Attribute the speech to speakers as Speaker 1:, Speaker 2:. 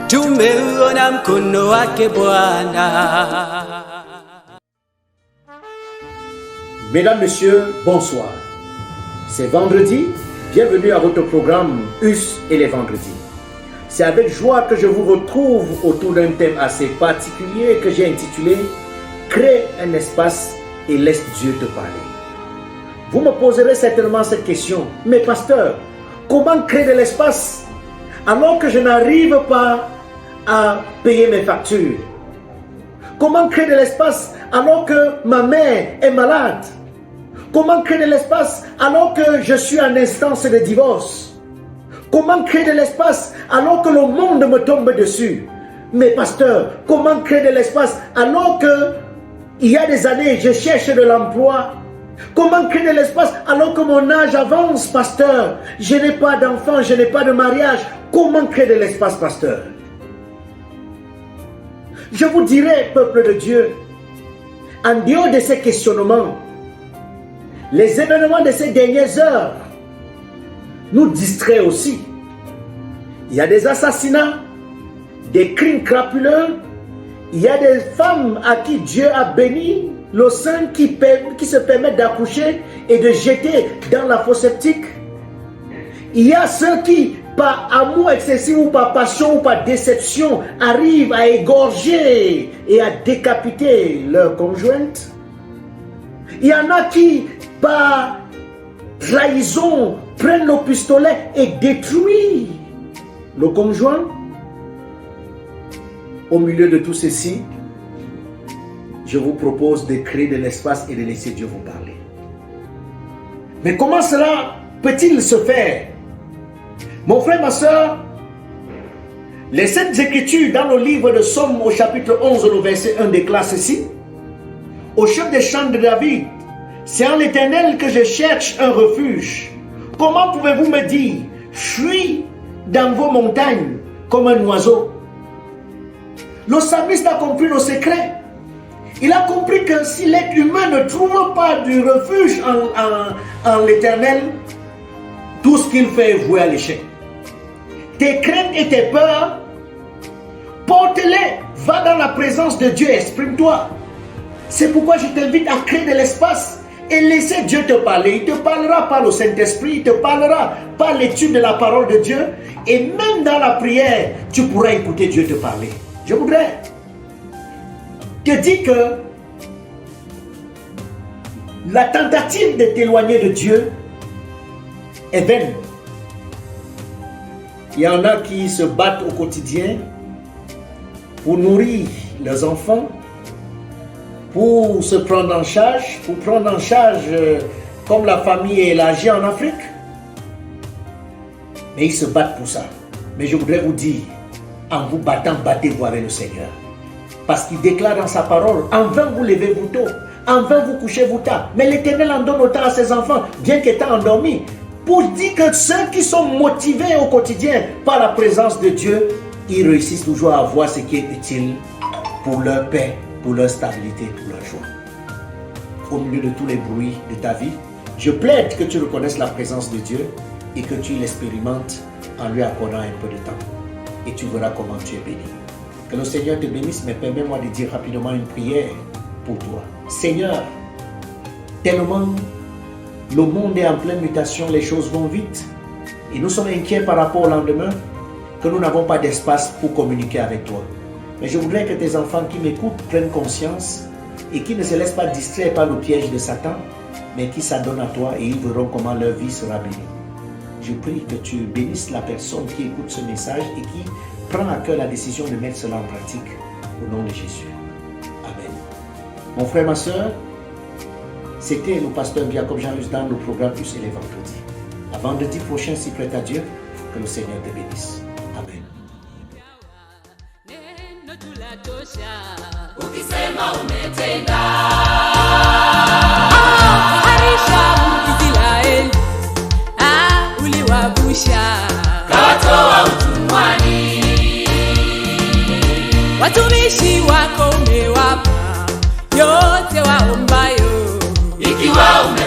Speaker 1: Tumeuona mkono wake Bwana.
Speaker 2: Mesdames, Messieurs, bonsoir. C'est vendredi, bienvenue à votre programme US et les vendredis. C'est avec joie que je vous retrouve autour d'un thème assez particulier que j'ai intitulé « Crée un espace et laisse Dieu te parler ». Vous me poserez certainement cette question, « Mais pasteur, comment créer de l'espace alors que je n'arrive pas à payer mes factures? Comment créer de l'espace alors que ma mère est malade? Comment créer de l'espace alors que je suis en instance de divorce? Comment créer de l'espace alors que le monde me tombe dessus? Mais pasteur, comment créer de l'espace alors que il y a des années je cherche de l'emploi? Comment créer de l'espace alors que mon âge avance, pasteur? Je n'ai pas d'enfant, je n'ai pas de mariage. Comment créer de l'espace, pasteur? Je vous dirai, peuple de Dieu, en dehors de ces questionnements, les événements de ces dernières heures nous distraient aussi. Il y a des assassinats, des crimes crapuleux, il y a des femmes à qui Dieu a béni le sein qui se permettent d'accoucher et de jeter dans la fosse septique. Il y a ceux qui, par amour excessif ou par passion ou par déception, arrivent à égorger et à décapiter leur conjointe. Il y en a qui, par trahison, prennent le pistolet et détruisent le conjoint. Au milieu de tout ceci, je vous propose de créer de l'espace et de laisser Dieu vous parler. Mais comment cela peut-il se faire? Mon frère, ma soeur, les Saintes Écritures dans le livre de Psaume au chapitre 11, le verset 1 déclare ceci. Au chef des chants de David, c'est en l'Éternel que je cherche un refuge. Comment pouvez-vous me dire, fuis dans vos montagnes comme un oiseau? Le psalmiste a compris le secret. Il a compris que si l'être humain ne trouve pas du refuge en l'Éternel, tout ce qu'il fait est voué à l'échec. Tes craintes et tes peurs, porte-les, va dans la présence de Dieu, exprime-toi. C'est pourquoi je t'invite à créer de l'espace et laisser Dieu te parler. Il te parlera par le Saint-Esprit, il te parlera par l'étude de la parole de Dieu, et même dans la prière, tu pourras écouter Dieu te parler. Je voudrais te dire que la tentative de t'éloigner de Dieu est vaine. Il y en a qui se battent au quotidien pour nourrir leurs enfants, pour se prendre en charge, comme la famille est élargie en Afrique. Mais ils se battent pour ça. Mais je voudrais vous dire, en vous battant, battez-vous avec le Seigneur. Parce qu'il déclare dans sa parole, en vain vous levez-vous tôt, en vain vous couchez-vous tard. Mais l'Éternel en donne autant à ses enfants, bien qu'étant endormis. Pour dire que ceux qui sont motivés au quotidien par la présence de Dieu, ils réussissent toujours à voir ce qui est utile pour leur paix, pour leur stabilité, pour leur joie. Au milieu de tous les bruits de ta vie, je plaide que tu reconnaisses la présence de Dieu et que tu l'expérimentes en lui accordant un peu de temps. Et tu verras comment tu es béni. Que le Seigneur te bénisse, mais permets-moi de dire rapidement une prière pour toi. Seigneur, tellement le monde est en pleine mutation, les choses vont vite. Et nous sommes inquiets par rapport au lendemain, que nous n'avons pas d'espace pour communiquer avec toi. Mais je voudrais que tes enfants qui m'écoutent prennent conscience et qui ne se laissent pas distraire par le piège de Satan, mais qui s'adonnent à toi et ils verront comment leur vie sera bénie. Je prie que tu bénisses la personne qui écoute ce message et qui prend à cœur la décision de mettre cela en pratique au nom de Jésus. Amen. Mon frère, ma soeur, c'était le pasteur Jacob Jean-Luc dans le programme Plus et les vendredis. À vendredi prochain, si prête à Dieu, que le Seigneur te bénisse. Amen.
Speaker 3: Watumishi wako umewapa yote waombayo.
Speaker 1: Jua